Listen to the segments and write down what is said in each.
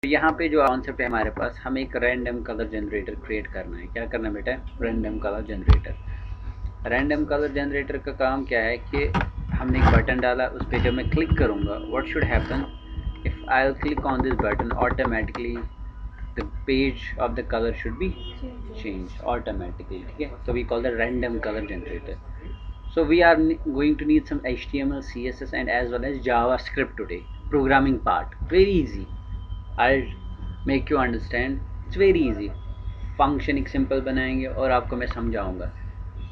यहाँ पे जो कॉन्सेप्ट है हमारे पास, हमें एक रैंडम कलर जनरेटर क्रिएट करना है। क्या करना है बेटा? Random colour generator. Random colour generator का काम क्या है कि हमने एक बटन डाला, उस पर जब मैं क्लिक करूँगा, what should happen if I will click on this button, automatically the page of the colour should be change automatically. ठीक है, so we call the random color generator. So we are going to need some HTML, CSS and as well as JavaScript today. Programming part, very easy. I'll make you understand. It's very easy. Function एक simple बनाएंगे और आपको मैं समझाऊंगा,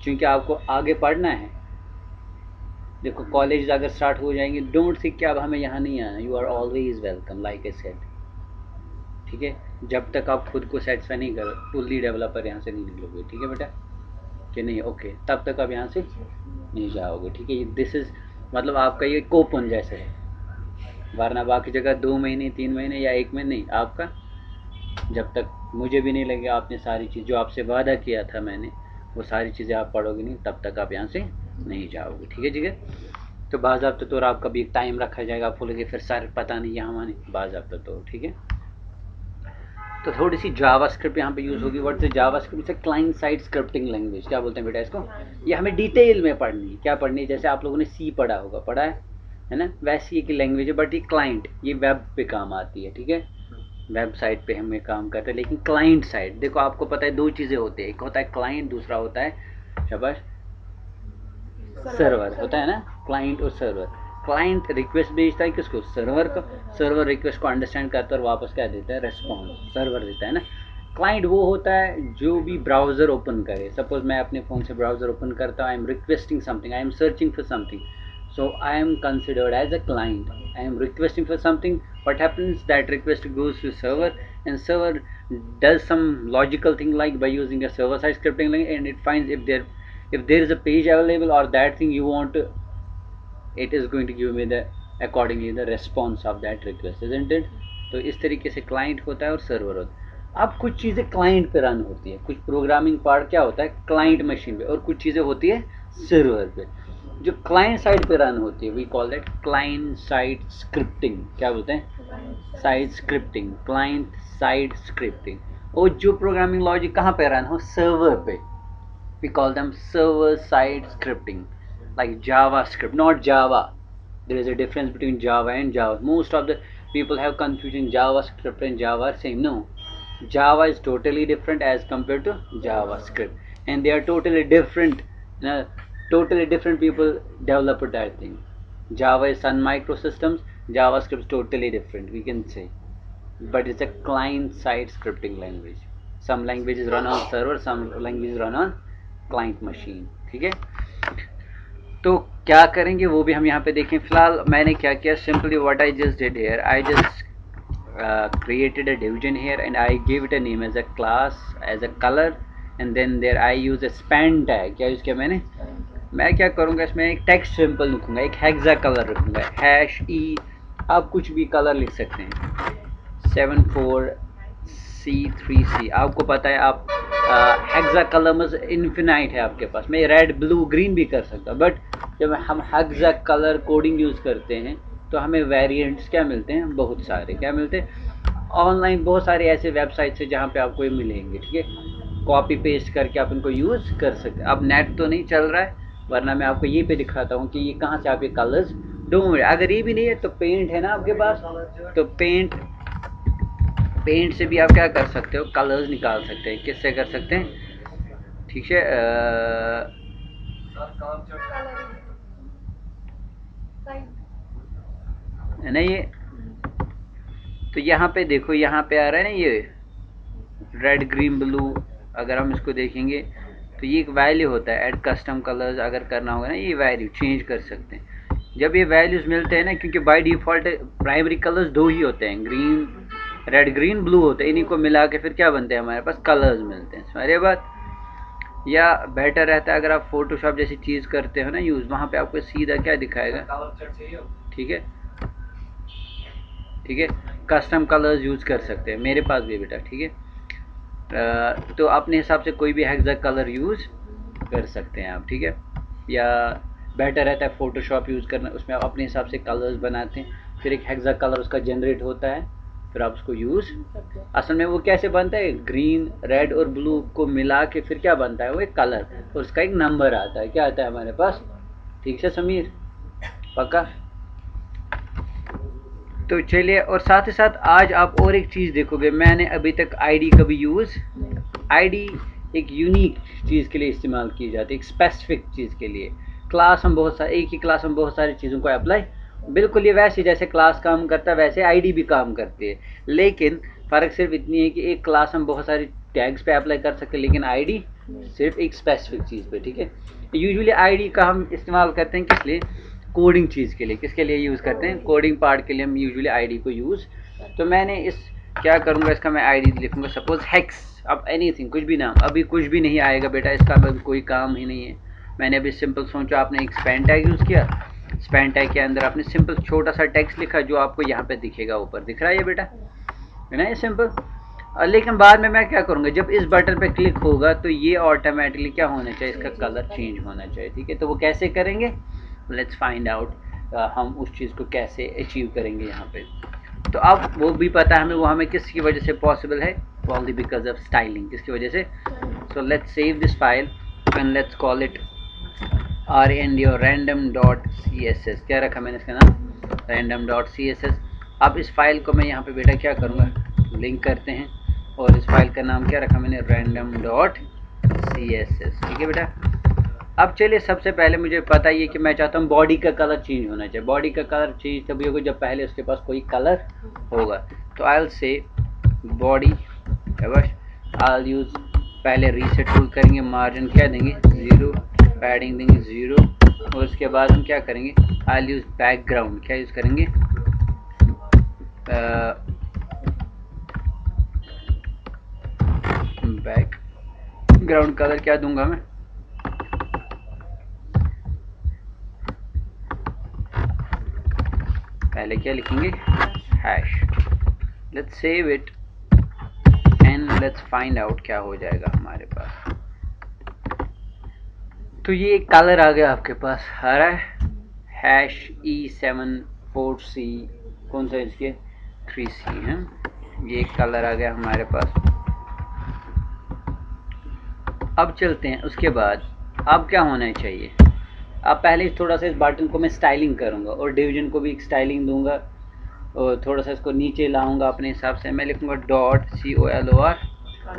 क्योंकि आपको आगे पढ़ना है। देखो कॉलेज अगर स्टार्ट हो जाएंगे, डोंट थिंक कि अब हमें यहाँ नहीं आना। You are always welcome, like I said. ठीक है, जब तक आप खुद को सेटिस्फाई नहीं करो, फुल्ली डेवलपर यहाँ से नहीं निकलोगे। ठीक है बेटा कि नहीं? ओके, तब तक आप यहाँ से नहीं जाओगे। ठीक है, दिस इज़ मतलब आपका ये कोपन जैसे है, वरना बाकी जगह 2 महीने 3 महीने या 1 महीने नहीं, आपका जब तक मुझे भी नहीं लगे आपने सारी चीज़ जो आपसे वादा किया था मैंने, वो सारी चीज़ें आप पढ़ोगे नहीं, तब तक आप यहाँ से नहीं जाओगे। ठीक है, ठीक है। तो बाज़ाब्ता तौर आपका भी एक टाइम रखा जाएगा, आप बोलोगे फिर सर पता नहीं यहाँ वहाँ नहीं, बाज़ाब्ता तौर। ठीक है, तो थोड़ी सी जावास्क्रिप्ट यहाँ पे यूज़ होगी। What is JavaScript? से क्लाइंट साइड स्क्रिप्टिंग लैंग्वेज। क्या बोलते हैं बेटा इसको? ये हमें डिटेल में पढ़नी है। क्या पढ़नी है? जैसे आप लोगों ने सी पढ़ा होगा, पढ़ा है ना, वैसी एक लैंग्वेज है, बट ये क्लाइंट, ये वेब पे काम आती है। ठीक है, वेबसाइट पे हमें काम करते हैं, लेकिन क्लाइंट साइड देखो आपको पता है 2 चीज़ें होती है, एक होता है क्लाइंट, दूसरा होता है शाबाश सर्वर। होता है ना, क्लाइंट और सर्वर। क्लाइंट रिक्वेस्ट भेजता है किसको? सर्वर को। सर्वर रिक्वेस्ट को अंडरस्टैंड करता है और वापस क्या देता है? रेस्पॉन्स सर्वर देता है ना। क्लाइंट वो होता है जो भी ब्राउज़र ओपन करे। सपोज मैं अपने फ़ोन से ब्राउज़र ओपन करता हूँ, I am requesting something, I am searching for something, so I am considered as a client. I am requesting for something. What happens? That request goes to server, and server does some logical thing like by using a server side scripting language, and it finds if there is a page available or that thing you want to, it is going to give me the accordingly the response of that request, isn't it? तो इस तरीके से client होता है और server होता है। अब कुछ चीज़ें क्लाइंट पे रन होती है, कुछ प्रोग्रामिंग पार्ट क्या होता है क्लाइंट मशीन पे, और कुछ चीज़ें होती है सर्वर पे। जो क्लाइंट साइड पे रन होती है we call that client side scripting. क्या बोलते हैं? Side scripting, client side scripting. और जो प्रोग्रामिंग लॉजिक कहाँ पे रन हो? सर्वर पे। we call them server side scripting, like JavaScript, not Java. There is a difference between Java and Java. Most of the people have confusion JavaScript and Java are same. No, Java is totally different as compared to JavaScript, and they are totally different. uh, Totally different people develop that thing. Java is Sun Microsystems, JavaScript is totally different, we can say, but it's a client side scripting language. Some languages run on server, some languages run on client machine. ठीक है, तो क्या करेंगे वो भी हम यहाँ पे देखें। फिलहाल मैंने क्या किया, simply what I just did here, I just created a division here and I gave it a name as a class, as a color, and then there I use a span tag। क्या use किया मैंने? मैं क्या करूँगा, इसमें एक text simple लिखूँगा, एक हेक्सा कलर रखूँगा, #e। आप कुछ भी कलर लिख सकते हैं, 74C3C। आपको पता है आप हेक्सा कलर इन्फिनाइट है आपके पास, मैं रेड ब्लू ग्रीन भी कर सकता, बट जब हम हेक्सा कलर कोडिंग यूज़ करते हैं तो हमें वेरिएंट्स क्या मिलते हैं? बहुत सारे। क्या मिलते हैं? ऑनलाइन बहुत सारे ऐसे वेबसाइट्स हैं जहाँ पे आपको ये मिलेंगे। ठीक है, कॉपी पेस्ट करके आप इनको यूज़ कर सकते हैं। अब नेट तो नहीं चल रहा है, वरना मैं आपको ये पे दिखाता हूँ कि ये कहाँ से आप ये कलर्स ढूंढ। अगर ये भी नहीं है तो पेंट है ना आपके पास, तो पेंट से भी आप क्या कर सकते हो? कलर्स निकाल सकते हैं। किससे कर सकते हैं? ठीक है, है ना ये। तो यहाँ पे देखो, यहाँ पे आ रहा है ना ये रेड ग्रीन ब्लू। अगर हम इसको देखेंगे तो ये एक वैल्यू होता है, ऐड कस्टम कलर्स अगर करना होगा ना, ये वैल्यू चेंज कर सकते हैं। जब ये वैल्यूज़ मिलते हैं ना, क्योंकि बाय डिफ़ॉल्ट प्राइमरी कलर्स 2 ही होते हैं, ग्रीन, रेड ग्रीन ब्लू होते हैं, इन्हीं को मिला के फिर क्या बनते हैं? हमारे पास कलर्स मिलते हैं। सारे बात, या बेटर रहता है अगर आप फोटोशॉप जैसी चीज़ करते हो ना यूज़, वहाँ पे आपको सीधा क्या दिखाएगा? ठीक है, ठीक है, कस्टम कलर्स यूज़ कर सकते हैं, मेरे पास भी बेटा। ठीक है, तो अपने हिसाब से कोई भी हेक्सा कलर यूज़ कर सकते हैं आप। ठीक है, या बेटर रहता है फ़ोटोशॉप यूज़ करना, उसमें आप अपने हिसाब से कलर्स बनाते हैं, फिर एक हेक्सा कलर उसका जनरेट होता है, फिर आप उसको यूज़, असल में वो कैसे बनता है, ग्रीन रेड और ब्लू को मिला के फिर क्या बनता है, वो एक कलर और उसका एक नंबर आता है, क्या आता है हमारे पास, ठीक है समीर, पक्का। तो चलिए, और साथ ही साथ आज आप और एक चीज़ देखोगे, मैंने अभी तक आईडी कभी यूज़, आईडी एक यूनिक चीज़ के लिए इस्तेमाल की जाती है, एक स्पेसिफिक चीज़ के लिए। क्लास हम बहुत सारे, एक ही क्लास में बहुत सारी चीज़ों को अप्लाई, बिल्कुल ये वैसे जैसे क्लास काम करता है वैसे आईडी भी काम करती है, लेकिन फ़र्क सिर्फ इतनी है कि एक क्लास हम बहुत सारी टैग्स पे अप्लाई कर सकते हैं, लेकिन आईडी सिर्फ एक स्पेसिफिक चीज़ पे, ठीक है। यूजुअली आईडी का हम इस्तेमाल करते हैं किस लिए, कोडिंग चीज़ के लिए, किसके लिए यूज़ करते हैं, कोडिंग पार्ट के लिए हम यूजुअली आईडी को यूज़। तो मैंने इस क्या करूँगा, इसका मैं आईडी लिखूँगा सपोज हेक्स, अब एनीथिंग, कुछ भी नाम, अभी कुछ भी नहीं आएगा बेटा, इसका अभी कोई काम ही नहीं है। मैंने अभी सिंपल सोचा, आपने एक स्पैन टैग यूज़ किया, स्पैन टैग के अंदर आपने सिंपल छोटा सा टेक्स्ट लिखा जो आपको यहाँ पे दिखेगा, ऊपर दिख रहा है ये बेटा, है ना, ये सिंपल। लेकिन बाद में मैं क्या करूँगा, जब इस बटन पे क्लिक होगा तो ये ऑटोमेटिकली क्या होना चाहिए, इसका कलर चेंज होना चाहिए, ठीक है। तो वो कैसे करेंगे, लेट्स फाइंड आउट, हम उस चीज़ को कैसे अचीव करेंगे यहाँ पे। तो अब वो भी पता है हमें, वो हमें किसकी वजह से पॉसिबल है, ओनली बिकॉज ऑफ स्टाइलिंग, किसकी वजह से। So let's save this file and let's call it rand और random.css, क्या रखा मैंने इसका नाम, random.css। अब इस फाइल को मैं यहाँ पे बेटा क्या करूँगा, लिंक करते हैं, और इस फाइल का नाम क्या रखा मैंने, random.css, ठीक है बेटा। अब चलिए, सबसे पहले मुझे पता ही है कि मैं चाहता हूँ बॉडी का कलर चेंज होना चाहिए। बॉडी का कलर चेंज तभी होगा जब पहले उसके पास कोई कलर होगा। तो I will say body, I will use, पहले रीसेट टूल करेंगे, मार्जिन क्या देंगे 0, पैडिंग देंगे 0, और उसके बाद हम क्या करेंगे, आई विल यूज़ बैकग्राउंड, क्या यूज़ करेंगे, बैकग्राउंड कलर क्या दूंगा मैं, पहले क्या लिखेंगे, hash. Let's save it and let's find out क्या हो जाएगा हमारे पास। तो ये एक कलर आ गया आपके पास, आ रहा है E74C, कौन सा इसके 3C है, ये एक कलर आ गया हमारे पास। अब चलते हैं, उसके बाद अब क्या होना चाहिए, अब पहले थोड़ा सा इस बटन को मैं स्टाइलिंग करूँगा और डिवीजन को भी एक स्टाइलिंग दूंगा, और थोड़ा सा इसको नीचे लाऊंगा अपने हिसाब से। मैं लिखूँगा .color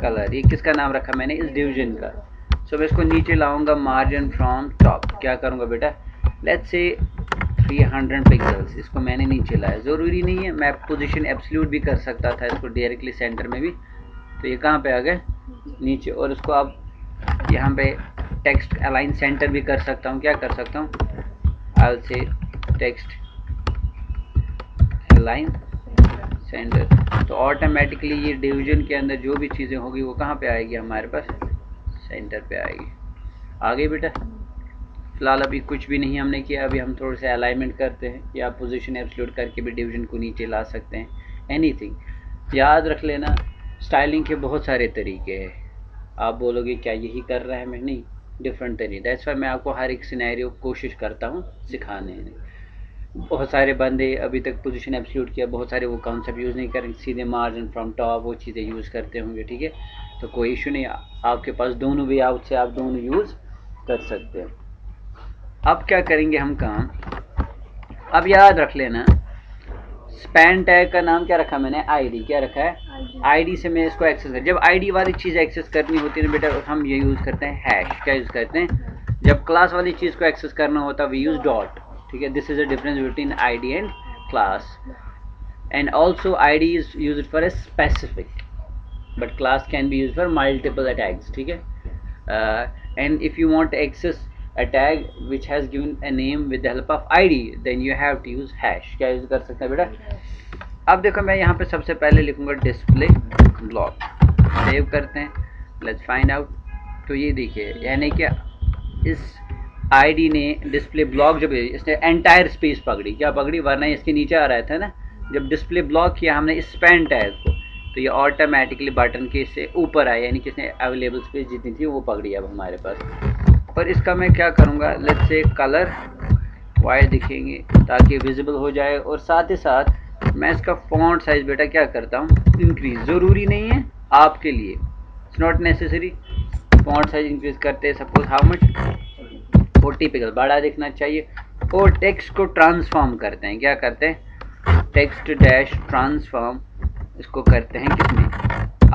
कलर, ये किसका नाम रखा मैंने, इस डिवीजन का। सो मैं इसको नीचे लाऊंगा, मार्जिन फ्रॉम टॉप, क्या करूँगा बेटा, लेट्स से 300 पिक्सल्स, इसको मैंने नीचे लाया। ज़रूरी नहीं है, मैं पोजीशन एब्सोल्यूट भी कर सकता था इसको डायरेक्टली सेंटर में भी। तो ये कहाँ पे आ गए, नीचे, और इसको अब यहाँ पे टेक्स्ट अलाइन सेंटर भी कर सकता हूँ, क्या कर सकता हूँ, I will say text align centre. तो ऑटोमेटिकली ये डिवीजन के अंदर जो भी चीज़ें होगी वो कहाँ पे आएगी हमारे पास, सेंटर पे आएगी। आ गई बेटा। फिलहाल अभी कुछ भी नहीं हमने किया, अभी हम थोड़े से अलाइनमेंट करते हैं, या पोजीशन एब्सोल्यूट करके भी डिवीजन को नीचे ला सकते हैं, एनीथिंग। याद रख लेना, स्टाइलिंग के बहुत सारे तरीके हैं। आप बोलोगे क्या यही कर रहा है मैं, नहीं, डिफरेंट तरीके। दैट्स वाई मैं आपको हर एक सिनेरियो कोशिश करता हूँ सिखाने में। बहुत सारे बंदे अभी तक पोजीशन एब्सोल्यूट किया, बहुत सारे वो कॉन्सेप्ट यूज़ नहीं करेंगे, सीधे मार्जिन फ्रॉम टॉप वो चीज़ें यूज़ करते होंगे, ठीक है। तो कोई इशू नहीं, आपके पास दोनों वे आउट से आप दोनों यूज़ कर सकते हैं। अब क्या करेंगे हम काम, अब याद रख लेना, स्पैन टैग का नाम क्या रखा मैंने, आईडी, क्या रखा है, आईडी से मैं इसको एक्सेस कर, जब आईडी वाली चीज़ एक्सेस करनी होती है ना बेटा, हम ये यूज़ करते हैं हैश, क्या यूज़ करते हैं, जब क्लास वाली चीज़ को एक्सेस करना होता है वी यूज़ डॉट, ठीक है। This is a difference between ID and class, and also ID is used for a specific, but class can be used for multiple tags, ठीक है। And if you want access a tag which has given a name with the help of id, then you have to use hash, क्या use कर सकते हैं बेटा। अब देखो मैं यहाँ पे सबसे पहले लिखूंगा डिस्प्ले ब्लॉक, सेव करते हैं, लेट्स फाइंड आउट। तो ये देखिए, यानी क्या इस आईडी ने डिस्प्ले ब्लॉक, जब इसने एंटायर स्पेस पकड़ी, क्या पकड़ी, वरना इसके नीचे आ रहा था ना, जब डिस्प्ले ब्लॉक किया हमने इस स्पैन टैग को, तो ये ऑटोमेटिकली बटन के से ऊपर आया, यानी कि इसने अवेलेबल स्पेस जितनी थी वो पकड़ी अब हमारे पास। और इसका मैं क्या करूँगा, लेट्स से कलर वाइट दिखेंगे ताकि विजिबल हो जाए, और साथ ही साथ मैं इसका फॉन्ट साइज बेटा क्या करता हूँ, इंक्रीज। ज़रूरी नहीं है आपके लिए, it's not necessary. Font size increase करते हैं, सपोज हाउ मच 40 पिक्सल, बड़ा दिखना चाहिए। और टेक्स्ट को ट्रांसफॉर्म करते हैं, क्या करते हैं, टेक्स्ट डैश ट्रांसफॉर्म, इसको करते हैं किसमें,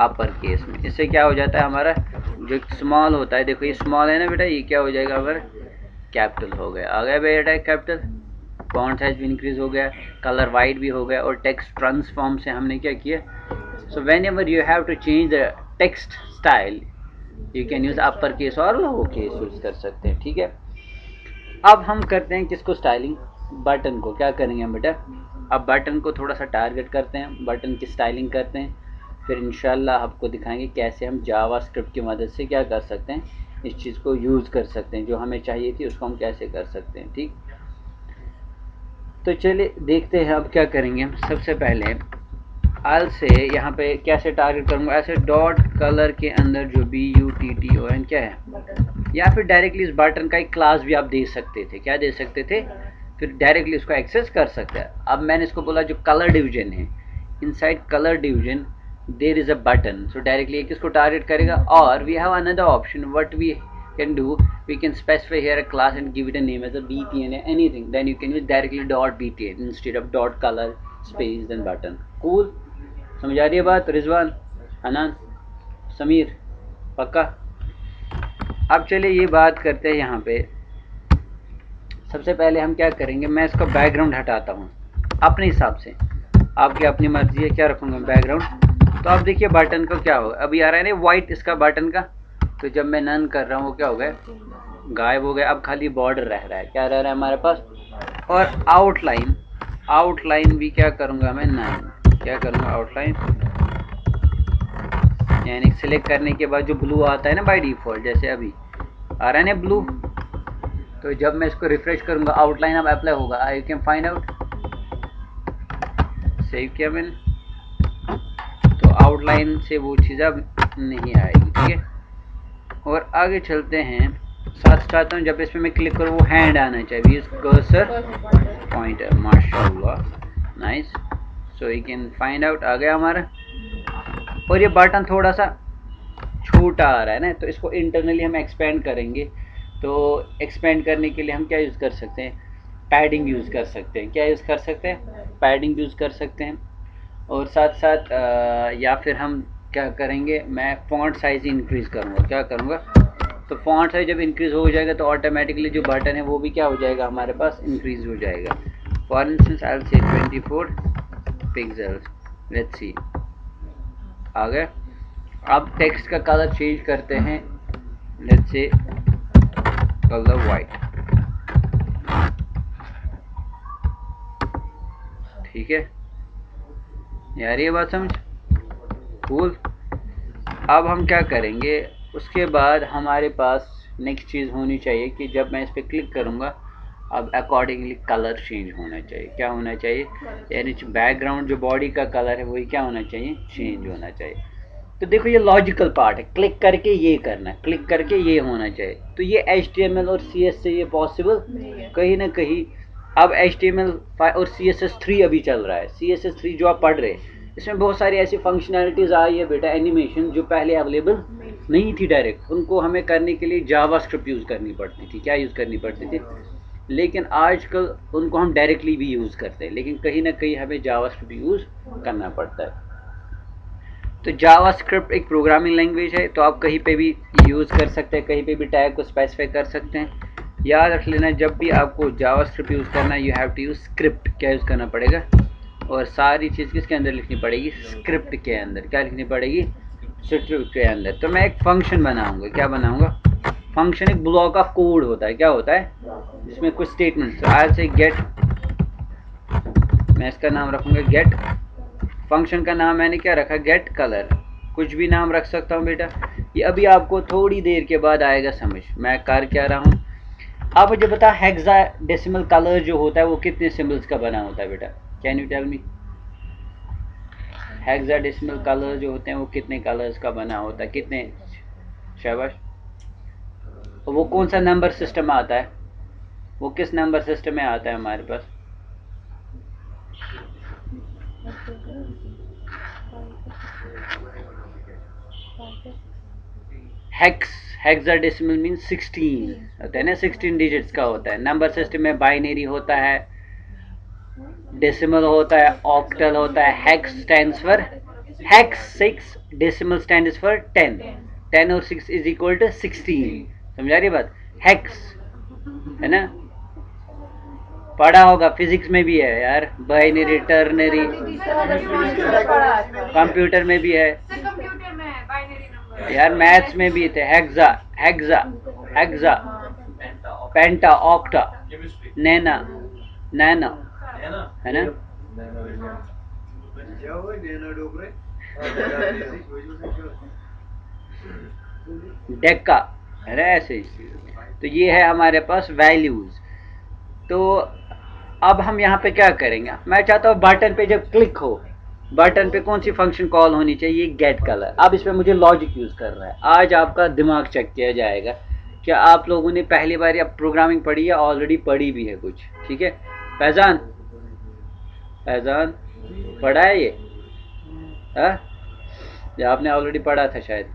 अपर केस में। इससे क्या हो जाता है, हमारा जो स्मॉल होता है, देखो ये स्मॉल है ना बेटा, ये क्या हो जाएगा हमारा कैपिटल हो गया, आ गया बेटा कैपिटल। फॉन्ट साइज भी इंक्रीज हो गया, कलर वाइट भी हो गया, और टेक्स्ट ट्रांसफॉर्म से हमने क्या किया। So whenever you have to change the text style, you can use upper case और लोअर केस यूज कर सकते हैं, ठीक है। अब हम करते हैं किसको, स्टाइलिंग, बटन को। क्या करेंगे हम बेटा, अब बटन को थोड़ा सा टारगेट करते हैं, बटन की स्टाइलिंग करते हैं, फिर इंशाल्लाह आपको दिखाएंगे कैसे हम जावास्क्रिप्ट की मदद से क्या कर सकते हैं, इस चीज़ को यूज़ कर सकते हैं, जो हमें चाहिए थी उसको हम कैसे कर सकते हैं, ठीक। तो चलिए देखते हैं अब क्या करेंगे हम। सबसे पहले आल से यहाँ पे कैसे टारगेट करूँगा, ऐसे डॉट कलर के अंदर जो BUTTON क्या है, या फिर डायरेक्टली इस बटन का एक क्लास भी आप दे सकते थे, क्या दे सकते थे, फिर डायरेक्टली उसको एक्सेस कर सकते हैं। अब मैंने इसको बोला जो कलर डिवीजन है, inside colour division there is a button, so directly किसको टारगेट करेगा। और we have another option, what we can do, we can specify here a class and give it a name as a BTN or anything, then you can use directly .btn instead of .color space then button. cool, समझ आ रही है बात रिजवान, अनान, समीर, पक्का। अब चलिए ये बात करते हैं यहाँ पे। सबसे पहले हम क्या करेंगे, मैं इसका बैकग्राउंड हटाता हूँ अपने हिसाब से, आपकी अपनी मर्जी है क्या रखूँगा बैकग्राउंड। तो अब देखिए बटन को क्या होगा, अभी आ रहा है ना वाइट इसका बटन का, तो जब मैं नन कर रहा हूँ वो क्या हो गया, गायब हो गया। अब खाली बॉर्डर रह रहा है, क्या रह रहा है हमारे पास, और आउटलाइन, आउटलाइन भी क्या करूँगा मैं, नन, क्या करूँगा आउटलाइन, यानी सिलेक्ट करने के बाद जो ब्लू आता है ना बाय डिफ़ॉल्ट, जैसे अभी आ रहा है ना ब्लू, तो जब मैं इसको रिफ्रेश करूँगा आउटलाइन अब अप्लाई होगा, I can find out, save किया मैंने, तो आउटलाइन से वो चीज़ अब नहीं आएगी, ठीक है। और आगे चलते हैं, साथ चाहता हूँ जब इसमें मैं क्लिक करूँ वो हैंड आना चाहिए, कर्सर पॉइंटर, माशाल्लाह nice, so you can find out, आ गया हमारा। और ये बटन थोड़ा सा छोटा आ रहा है ना, तो इसको इंटरनली हम एक्सपेंड करेंगे। तो एक्सपेंड करने के लिए हम क्या यूज़ कर सकते हैं, पैडिंग यूज़ कर सकते हैं, क्या यूज़ कर सकते हैं, पैडिंग यूज़ कर सकते हैं। और साथ साथ या फिर हम क्या करेंगे, मैं फॉन्ट साइज इंक्रीज़ करूँगा, क्या करूँगा, तो फॉन्ट साइज जब इंक्रीज़ हो जाएगा तो ऑटोमेटिकली जो बटन है वो भी क्या हो जाएगा हमारे पास, इंक्रीज़ हो जाएगा। For instance I will say 24 pixels, let's see, आ गए। अब टेक्स्ट का कलर चेंज करते हैं, लेट्स से कलर वाइट, ठीक है यार, ये बात समझ, कूल। अब हम क्या करेंगे, उसके बाद हमारे पास नेक्स्ट चीज़ होनी चाहिए कि जब मैं इस पर क्लिक करूँगा अब अकॉर्डिंगली कलर चेंज होना चाहिए, क्या होना चाहिए, यानी बैकग्राउंड जो बॉडी का कलर है वही क्या होना चाहिए, चेंज होना चाहिए। तो देखो ये लॉजिकल पार्ट है, क्लिक करके ये करना है, क्लिक करके ये होना चाहिए। तो ये HTML और CS से ये पॉसिबल कहीं ना कहीं। अब HTML और CSS3 अभी चल रहा है, CSS3 जो आप पढ़ रहे हैं इसमें बहुत सारी ऐसी फंक्शनैलिटीज़ आई है बेटा, एनिमेशन जो पहले अवेलेबल नहीं थी डायरेक्ट, उनको हमें करने के लिए जावास्क्रिप्ट यूज़ करनी पड़ती थी, क्या यूज़ करनी पड़ती थी, लेकिन आजकल उनको हम डायरेक्टली भी यूज़ करते हैं, लेकिन कहीं ना कहीं हमें जावास्क्रिप्ट यूज़ करना पड़ता है। तो जावास्क्रिप्ट एक प्रोग्रामिंग लैंग्वेज है, तो आप कहीं पे भी यूज़ कर सकते हैं, कहीं पे भी टैग को स्पेसिफाई कर सकते हैं। याद रख लेना जब भी आपको जावास्क्रिप्ट यूज़ करना है, you have to use script, क्या यूज़ करना पड़ेगा, और सारी चीज़ किसके अंदर लिखनी पड़ेगी, स्क्रिप्ट के अंदर, क्या लिखनी पड़ेगी, स्क्रिप्ट के अंदर। तो मैं एक फंक्शन बनाऊँगा, क्या बनाऊँगा, फंक्शन एक ब्लॉक ऑफ कोड होता है, क्या होता है, इसमें कुछ स्टेटमेंट्स, आज से गेट, मैं इसका नाम रखूँगा गेट, फंक्शन का नाम मैंने क्या रखा, गेट कलर, कुछ भी नाम रख सकता हूँ बेटा, ये अभी आपको थोड़ी देर के बाद आएगा समझ मैं कर क्या रहा हूँ। अब मुझे बता हेक्साडेसिमल कलर जो होता है वो कितने सिंबल्स का बना होता है बेटा, can you tell me, hexadecimal colour जो होते हैं वो कितने कलर्स का बना होता है, कितने, शाबाश। वो कौन सा नंबर सिस्टम आता है, वो किस नंबर सिस्टम में आता है हमारे पास, हेक्साडेसिमल मीन 16 होता है ना, 16 डिजिट्स का होता है। नंबर सिस्टम में बाइनरी होता है, डेसिमल होता है, ऑक्टल होता है। Hex stands for hex 6, decimal stands for 10। 10 और 6 इज इक्वल टू 16। समझा रही बात? हेक्स है ना, पढ़ा होगा, फिजिक्स में भी है यार, बाइनरी टर्नरी, कंप्यूटर में भी है यार, मैथ्स में भी थे। हेक्सा हेक्सा हेक्सा, पेंटा, ऑक्टा, नैना, नैनो है ना। डेक्का है ना, ऐसे ही। तो ये है हमारे पास वैल्यूज। तो अब हम यहाँ पे क्या करेंगे, मैं चाहता हूँ बटन पे जब क्लिक हो, बटन पे कौन सी फंक्शन कॉल होनी चाहिए, गेट कलर। अब इसमें मुझे लॉजिक यूज कर रहा है। आज आपका दिमाग चेक किया जाएगा। क्या आप लोगों ने पहली बार या प्रोग्रामिंग पढ़ी है, ऑलरेडी पढ़ी भी है कुछ? ठीक है, फैजान, फैजान पढ़ा है ये? आपने ऑलरेडी पढ़ा था शायद।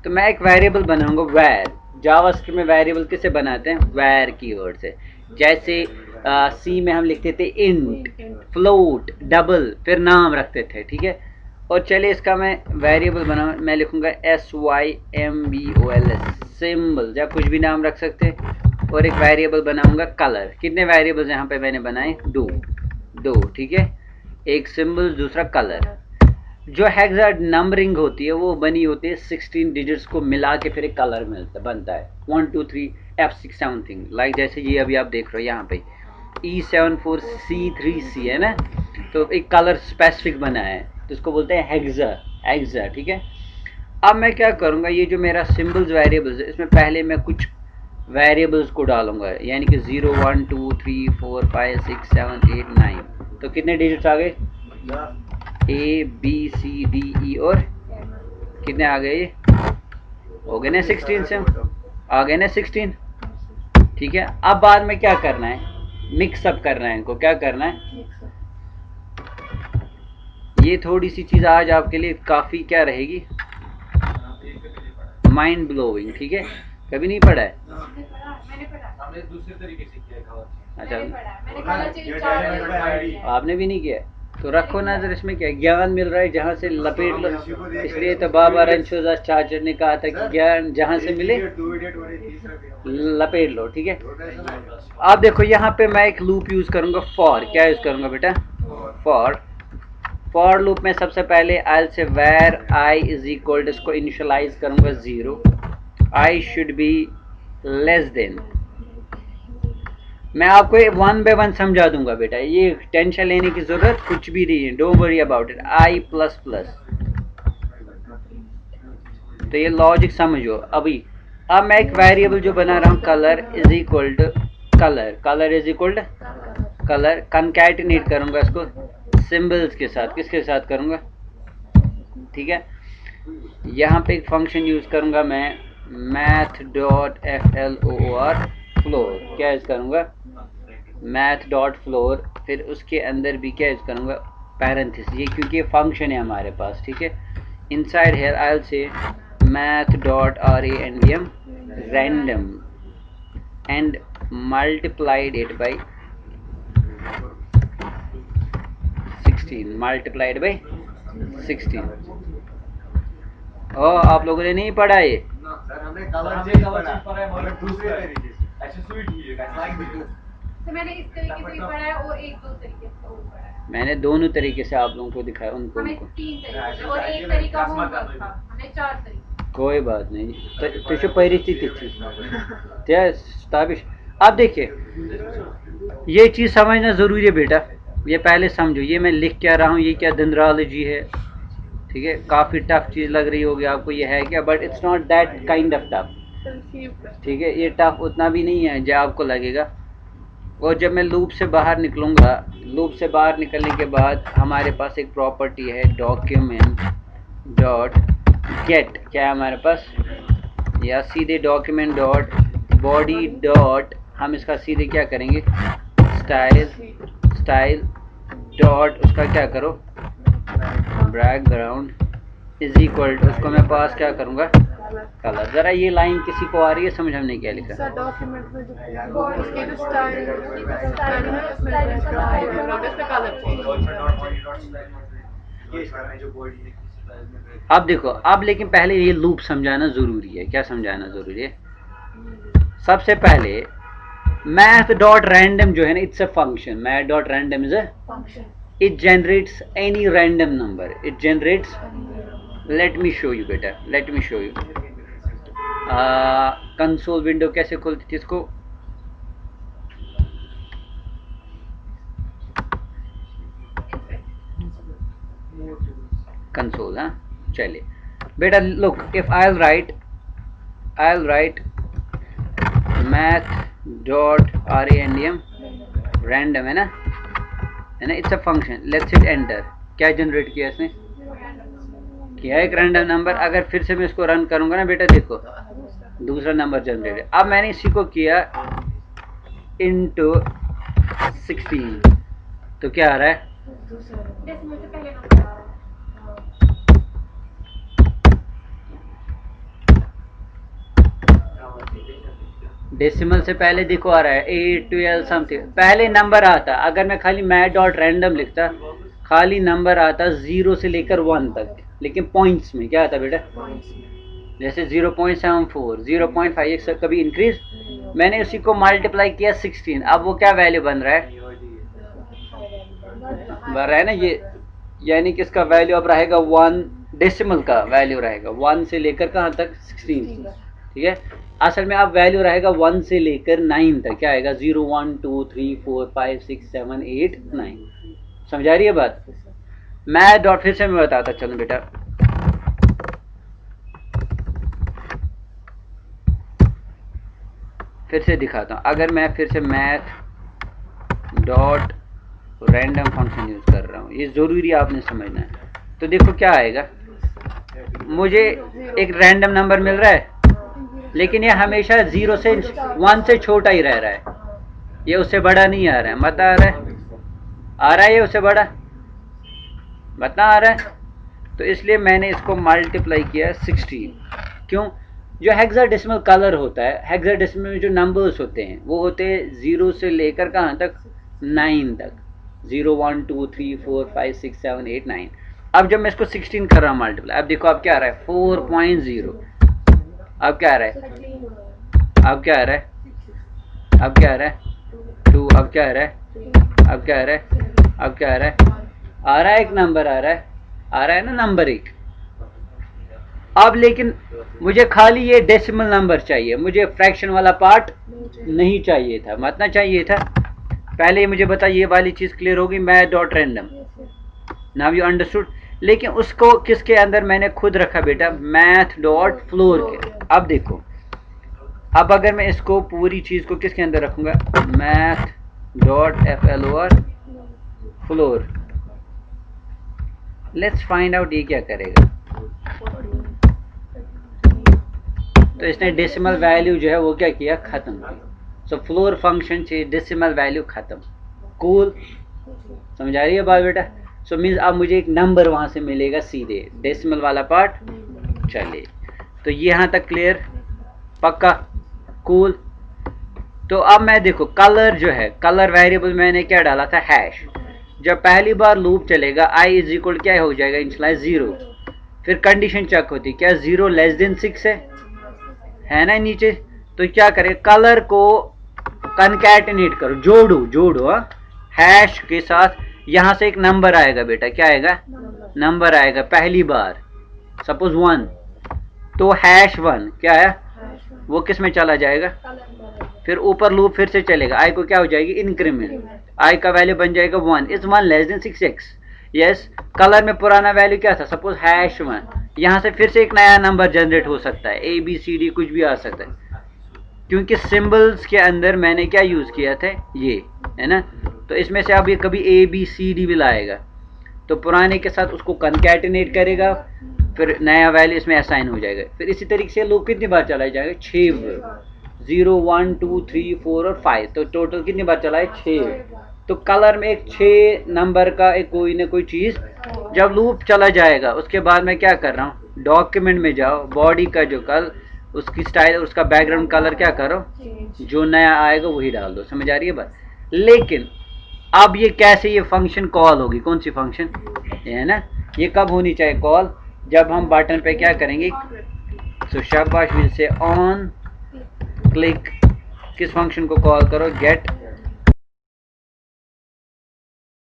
तो मैं एक वेरिएबल बनाऊंगा, वैर। जावास्क्रिप्ट में वेरिएबल किसे बनाते हैं? वैर कीवर्ड से। जैसे सी में हम लिखते थे इंट, फ्लोट, डबल, फिर नाम रखते थे। ठीक है, और चलिए इसका मैं वेरिएबल बनाऊँ, मैं लिखूंगा SYMBOL, सिंबल, या कुछ भी नाम रख सकते। और एक वेरिएबल बनाऊंगा कलर। कितने वेरिएबल्स यहाँ पे मैंने बनाए? दो। ठीक है, एक सिंबल, दूसरा कलर। जो हेक्सा नंबरिंग होती है वो बनी होती है 16 डिजिट्स को मिला के फिर एक कलर बनता है 1 2 3 F6 समथिंग। लाइक जैसे ये अभी आप देख रहे हो यहाँ पे E74C3C है ना, तो एक कलर स्पेसिफिक बना है, तो इसको बोलते हैं हेक्सा। ठीक है, अब मैं क्या करूँगा, ये जो मेरा सिंबल्स वेरिएबल्स है, इसमें पहले मैं कुछ वेरिएबल्स को डालूंगा, यानी कि 0 1 2 3 4 5 6 7 8 9। तो कितने डिजिट्स आ गए? ABCDE और कितने आ गए? हो गए ना 16 से, आ गए ना 16। ठीक है, अब बाद में क्या करना है? मिक्सअप करना है इनको। क्या करना है? ये थोड़ी सी चीज आज आपके लिए काफी क्या रहेगी, माइंड ब्लोइंग। ठीक है, कभी नहीं पढ़ा है? हमने दूसरे तरीके से किया। अच्छा, आपने भी नहीं किया? तो रखो नजर, इसमें क्या ज्ञान मिल रहा है, जहाँ से लपेट लो। इसलिए तो बाबा रणछोड़ चाचर ने कहा था कि ज्ञान जहाँ से मिले लपेट लो। ठीक है, आप देखो यहाँ पे मैं एक लूप यूज करूंगा, फॉर। क्या यूज करूंगा बेटा? फॉर लूप में सबसे पहले आई से where I is equal to, इसको इनिशियलाइज करूंगा 0, I should be less than. मैं आपको 1 by 1 समझा दूंगा बेटा, ये टेंशन लेने की जरूरत कुछ भी नहीं है, don't worry about it. I plus plus, तो ये लॉजिक समझो अभी। अब मैं एक वेरिएबल जो बना रहा हूँ, colour is equal to colour is equal to colour, concatenate करूंगा इसको सिंबल्स के साथ। किसके साथ करूंगा? ठीक है, यहाँ पे एक फंक्शन यूज करूंगा मैं, math.floor फ्लोर। क्या यूज करूंगा? math.floor। फिर उसके अंदर भी क्या यूज करूंगा? पैरेंथेसिस, ये क्योंकि ये फंक्शन है हमारे पास। ठीक है, inside here I will say math.random random and multiplied it by 16, multiplied by 16। ओ, आप लोगों ने नहीं पढ़ा ये? सर हमने कलर पढ़ा है मगर दूसरे तरीके से। अच्छा स्वीट ही है, तो मैंने इस तरीके से भी पढ़ा है और एक दो तरीके से और पढ़ा है। मैंने दोनों तरीके से आप लोगों को दिखाया, उनको हमें 3 तरीके और एक तरीका होमवर्क था, हमने 4 तरीके। कोई बात नहीं, तो परिस्थिति थी क्या ताबिश। आप देखिए, ये चीज समझना जरूरी है बेटा, ये पहले समझो। ये मैं लिख क्या रहा हूँ, ये क्या दंद्रालॉजी है? ठीक है, काफी टफ चीज लग रही होगी आपको, ये है क्या, but it's not that kind of tough. ठीक है, ये टफ उतना भी नहीं है जो आपको लगेगा। और जब मैं लूप से बाहर निकलूंगा, लूप से बाहर निकलने के बाद हमारे पास एक प्रॉपर्टी है डॉक्यूमेंट डॉट गेट। क्या है हमारे पास? या सीधे डॉक्यूमेंट डॉट बॉडी डॉट, हम इसका सीधे क्या करेंगे, स्टाइल डॉट, उसका क्या करो, बैकग्राउंड इज इक्वल टू, उसको मैं पास क्या करूँगा, कलर। ज़रा ये लाइन किसी को आ रही है समझ, हमने क्या लिखा? सर डॉक्यूमेंट में जो उसके जो स्टाइल है उसमें कलर अब देखो, अब लेकिन पहले ये लूप समझाना ज़रूरी है। क्या समझाना ज़रूरी है? सबसे पहले मैथ डॉट रैंडम जो है ना, it's a function. Math dot random is a function. it generates any random number. It generates, let me show you बेटा, let me show you. Console window कैसे खोलती थी इसको? कंसोल, हाँ चलिए बेटा, look, if I will write math dot random, random है ना, it's a function, let's hit enter. क्या जनरेट किया इसने? किया एक रैंडम नंबर। अगर फिर से मैं इसको रन करूंगा ना बेटा, देखो दूसरा नंबर जनरेट है। अब मैंने इसी को किया इनटू 16, तो क्या आ रहा है? डेसिमल से पहले देखो आ रहा है 8 12 समथिंग, पहले नंबर आता। अगर मैं खाली मैथ डॉट रैंडम लिखता, खाली नंबर आता 0 से लेकर 1 तक, लेकिन पॉइंट्स में क्या आता बेटा? जैसे 0.74, 0.5, कभी इंक्रीज। मैंने उसी को मल्टीप्लाई किया 16, अब वो क्या वैल्यू बन रहा है? बन रहा है ना ये, यानी कि इसका वैल्यू अब रहेगा 1, डेसिमल का वैल्यू रहेगा 1 से लेकर कहाँ तक? 16, ठीक है। असल में अब वैल्यू रहेगा 1 से लेकर 9 तक। क्या आएगा? 0 1 2 3 4 5 6 7 8 9। समझा रही है बात? मैथ डॉट, फिर से मैं बताता चलो बेटा, फिर से दिखाता हूँ। अगर मैं फिर से math dot random function use कर रहा हूँ, ये जरूरी आपने समझना है। तो देखो क्या आएगा, मुझे एक रैंडम नंबर मिल रहा है, लेकिन ये हमेशा 0 से 1 से छोटा ही रह रहा है, ये उससे बड़ा नहीं आ रहा है। मत आ रहा है? आ रहा है ये उससे बड़ा? बता आ रहा है? तो इसलिए मैंने इसको मल्टीप्लाई किया 16। क्यों? जो हेक्साडेसिमल कलर होता है, हेक्साडेसिमल में जो नंबर्स होते हैं वो होते हैं 0 से लेकर कहाँ तक? 9 तक। 0 1 2 3 4 5 6 7 8 9। अब जब मैं इसको 16 कर रहा हूँ मल्टीप्लाई, अब देखो अब क्या आ रहा है? 4.0। अब क्या आ रहा है? अब क्या आ रहा है? अब क्या आ रहा है? 2। अब क्या आ रहा है? अब क्या आ रहा है? अब क्या आ रहा है? आ रहा है एक नंबर, आ रहा है ना नंबर 1। अब लेकिन मुझे खाली ये डेसिमल नंबर चाहिए, मुझे फ्रैक्शन वाला पार्ट नहीं चाहिए था, मतलब चाहिए था। पहले मुझे बता, ये वाली चीज क्लियर होगी, math dot random, now you understood. लेकिन उसको किसके अंदर मैंने खुद रखा बेटा? मैथ डॉट फ्लोर के। अब देखो, अब अगर मैं इसको पूरी चीज को किसके अंदर रखूंगा? Math dot FLOR floor. Let's find out ये क्या करेगा। तो इसने डेसिमल वैल्यू जो है वो क्या किया? खत्म किया। सो फ्लोर फंक्शन से डेसिमल वैल्यू खत्म। कूल, समझ आ रही है बात बेटा? सो मीन्स अब मुझे एक नंबर वहां से मिलेगा सीधे, डेसिमल वाला पार्ट। चलिए, तो यहाँ तक क्लियर? पक्का? कूल। तो अब मैं देखो, कलर जो है, कलर वेरिएबल मैंने क्या डाला था? हैश। जब पहली बार लूप चलेगा आई इज इक्वल क्या हो जाएगा? इनिशियलाइज 0। फिर कंडीशन चेक होती, क्या 0 लेस देन 6 है ना नीचे? तो क्या करे? कलर को कनकैटिनेट करो, जोड़ो हैश के साथ। यहां से एक नंबर आएगा बेटा, क्या आएगा? नंबर आएगा पहली बार, सपोज 1, तो हैश 1 क्या है? वो किस में चला जाएगा? फिर ऊपर लूप फिर से चलेगा, आई को क्या हो जाएगी? इंक्रीमेंट। आई का वैल्यू बन जाएगा 1। Is 1 less than 6x? Yes. Colour में पुराना वैल्यू क्या था? Suppose hash 1। यहाँ से फिर से एक नया नंबर जनरेट हो सकता है, ABCD कुछ भी आ सकता है, क्योंकि सिंबल्स के अंदर मैंने क्या यूज किया था? ये है ना। तो इसमें से अब ये कभी ABCD भी लाएगा, तो पुराने के साथ उसको कनकैटिनेट करेगा, फिर नया वैल्यू इसमें असाइन हो जाएगा। फिर इसी तरीके से लूप कितनी बार चलाया जाएगा? 6 बार। 0 1 2 3 4 और 5, तो टोटल कितनी बार चलाए? 6। तो कलर में एक 6 नंबर का एक कोई ना कोई चीज, जब लूप चला जाएगा उसके बाद मैं क्या कर रहा हूँ, डॉक्यूमेंट में जाओ, बॉडी का जो कल उसकी स्टाइल, उसका बैकग्राउंड कलर क्या करो, जो नया आएगा वही डाल दो। समझ आ रही है बात? लेकिन अब ये कैसे ये फंक्शन कॉल होगी, कौन सी फंक्शन, ये है ना, ये कब होनी चाहिए कॉल, जब हम बटन पे क्या करेंगे, सो शाबाश विल से ऑन क्लिक, किस फंक्शन को कॉल करो, गेट